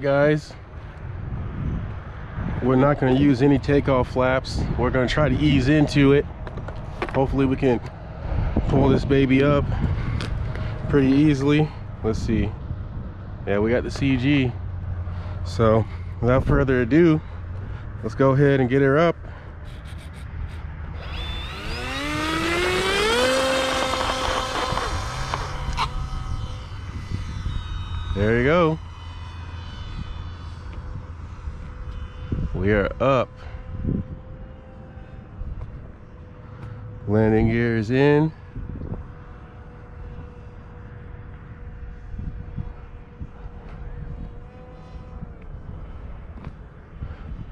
guys, we're not going to use any takeoff flaps. We're going to try to ease into it. Hopefully we can pull this baby up pretty easily. Let's see. Yeah, we got the CG. So without further ado, let's go ahead and get her up. There you go. We are up. Landing gear is in.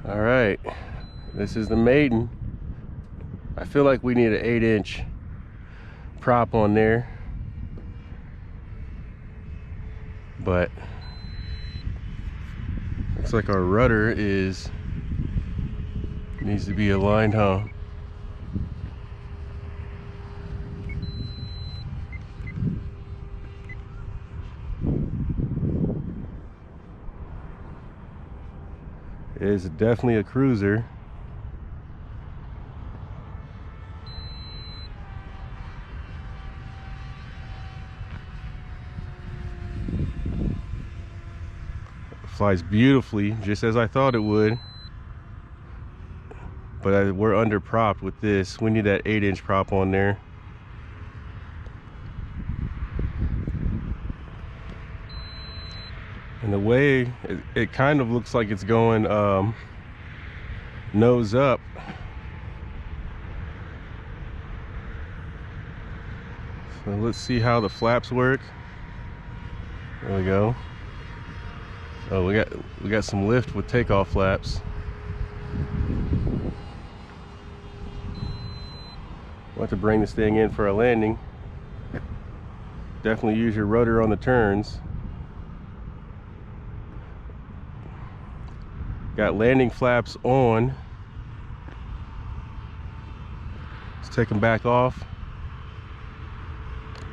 All right, this is the maiden. I feel like we need an 8-inch prop on there, but looks like our rudder needs to be aligned, huh? It is definitely a cruiser. Flies beautifully, just as I thought it would. But we're under propped with this. We need that 8-inch prop on there. And the way it kind of looks like it's going nose up. So let's see how the flaps work. There we go. Oh, we got some lift with takeoff flaps. We'll have to bring this thing in for a landing. Definitely use your rudder on the turns. Got landing flaps on. Let's take them back off.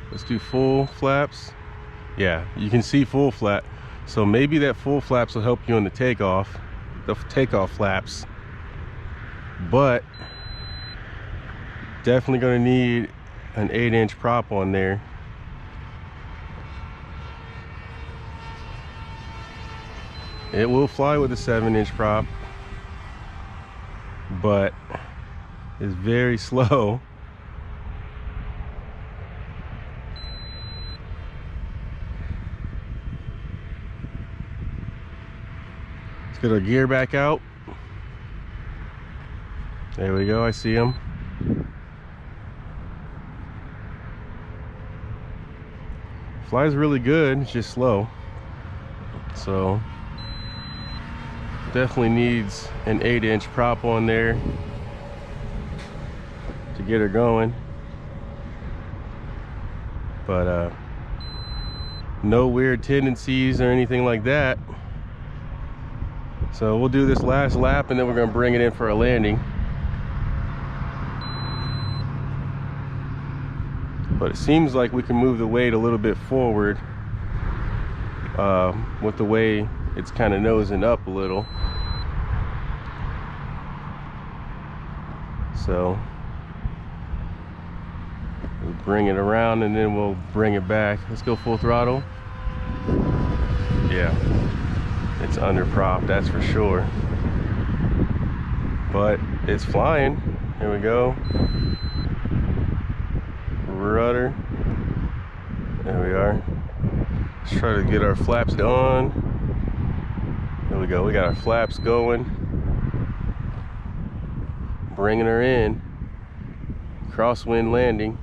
Let's do full flaps. Yeah, you can see full flap. So maybe that full flaps will help you on the takeoff flaps. But definitely gonna need an 8-inch prop on there. It will fly with a 7-inch prop, but it's very slow. Let's get our gear back out. There we go, I see him. Flies really good, it's just slow. So definitely needs an 8-inch prop on there to get her going. But no weird tendencies or anything like that. So we'll do this last lap and then we're going to bring it in for a landing. But it seems like we can move the weight a little bit forward with the way it's kind of nosing up a little. So we'll bring it around and then we'll bring it back. Let's go full throttle. Yeah, it's under prop, that's for sure. But it's flying. Here we go. Rudder. There we are. Let's try to get our flaps on. There we go. We got our flaps going. Bringing her in. Crosswind landing.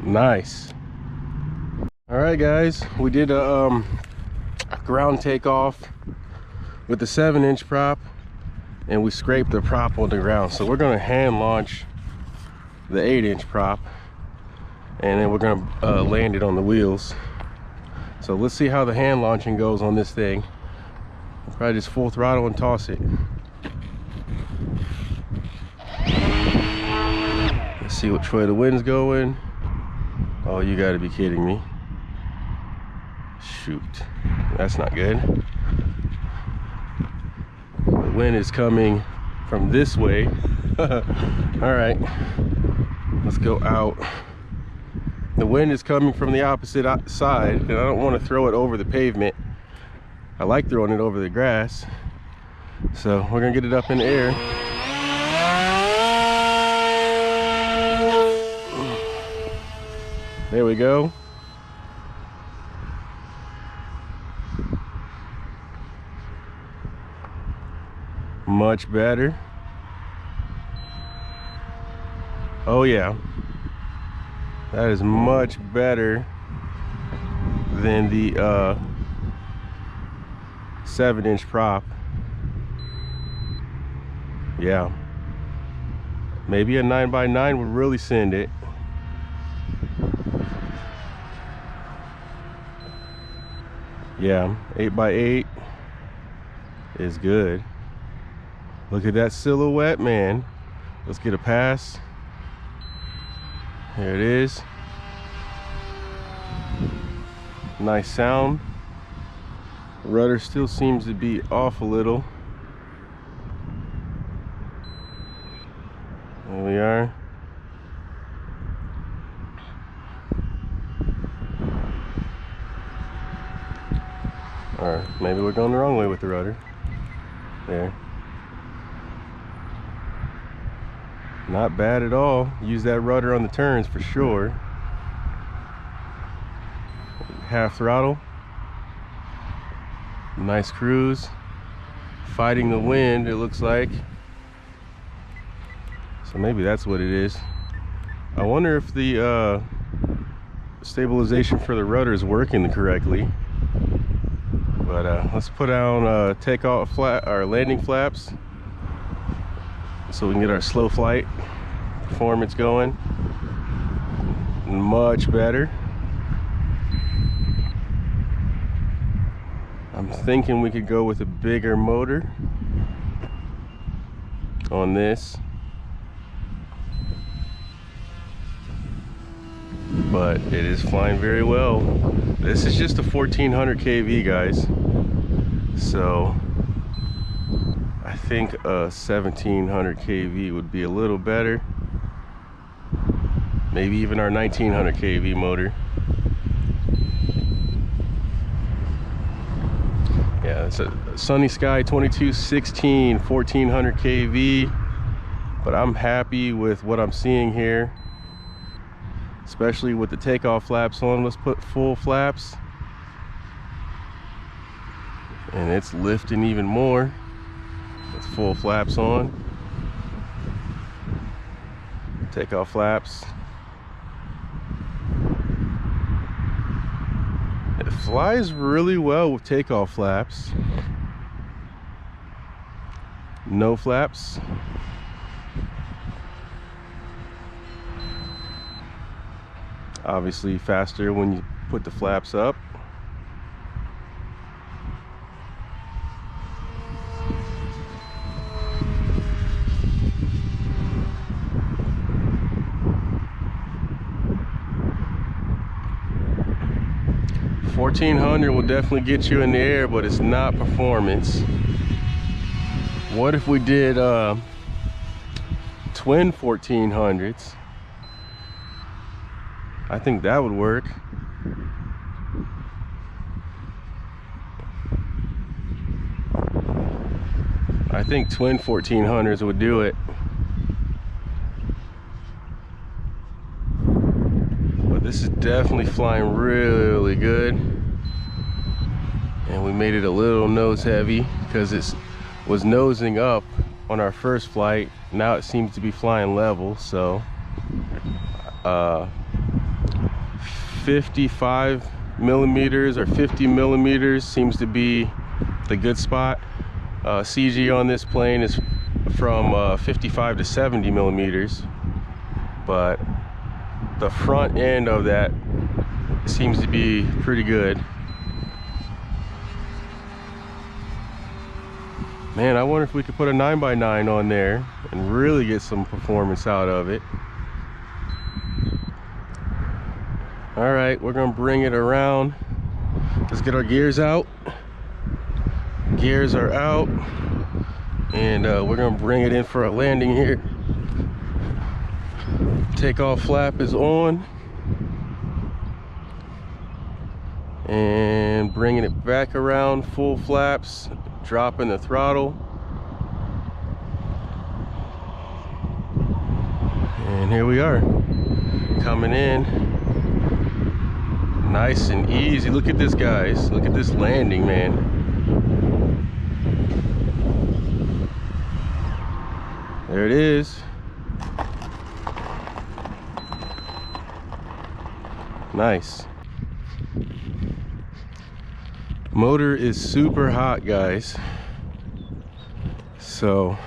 Nice. All right, guys. We did a ground takeoff with the 7-inch prop, and we scraped the prop on the ground. So we're going to hand launch the 8-inch prop, and then we're going to land it on the wheels. So let's see how the hand launching goes on this thing. Probably just full throttle and toss it. see which way the wind's going. Oh, you gotta be kidding me. Shoot, that's not good. The wind is coming from this way. All right, let's go out. The wind is coming from the opposite side, and I don't want to throw it over the pavement. I like throwing it over the grass. So we're gonna get it up in the air. There we go. Much better. Oh yeah, that is much better than the 7-inch prop. Yeah, maybe a 9x9 would really send it. Yeah, 8x8 is good. Look at that silhouette, man. Let's get a pass. Here it is. Nice sound. Rudder still seems to be off a little. There we are. Or maybe we're going the wrong way with the rudder. There. Not bad at all. Use that rudder on the turns for sure. Half throttle. Nice cruise. Fighting the wind, it looks like. So maybe that's what it is. I wonder if the stabilization for the rudder is working correctly. But let's put on takeoff flat, our landing flaps, so we can get our slow flight performance going. Much better. I'm thinking we could go with a bigger motor on this, but it is flying very well. This is just a 1400 kV, guys, so I think a 1700 kV would be a little better. Maybe even our 1900 kV motor. Yeah, it's a Sunny Sky 2216 1400 kV, but I'm happy with what I'm seeing here, especially with the takeoff flaps on. Let's put full flaps, and it's lifting even more with full flaps on. Takeoff flaps. It flies really well with takeoff flaps. No flaps. Obviously faster when you put the flaps up. $1,400 will definitely get you in the air, but it's not performance. What if we did twin 1400s? I think that would work. I think twin 1400s would do it. But this is definitely flying really good. And we made it a little nose heavy because it was nosing up on our first flight. Now it seems to be flying level, so 55 millimeters or 50 millimeters seems to be the good spot. CG on this plane is from 55 to 70 millimeters, but the front end of that seems to be pretty good. Man, I wonder if we could put a 9x9 on there and really get some performance out of it. All right, we're gonna bring it around. Let's get our gears out. Gears are out, and we're gonna bring it in for a landing here. Takeoff flap is on, and bringing it back around, full flaps, dropping the throttle, and here we are, coming in nice and easy. Look at this, guys. Look at this landing, man. There it is. Nice. Motor is super hot, guys. So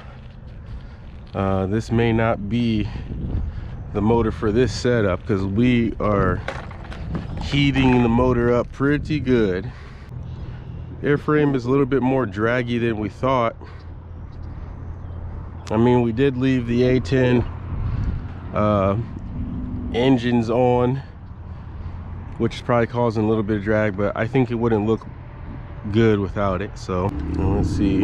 this may not be the motor for this setup, because we are heating the motor up pretty good. Airframe is a little bit more draggy than we thought. I mean, we did leave the A-10 engines on, which is probably causing a little bit of drag, but I think it wouldn't look good without it. So let's see,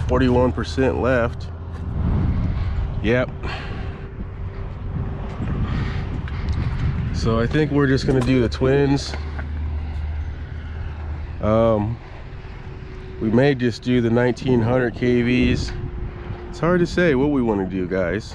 41% left. Yep. So I think we're just gonna do the twins. We may just do the 1900 kVs. It's hard to say what we want to do, guys.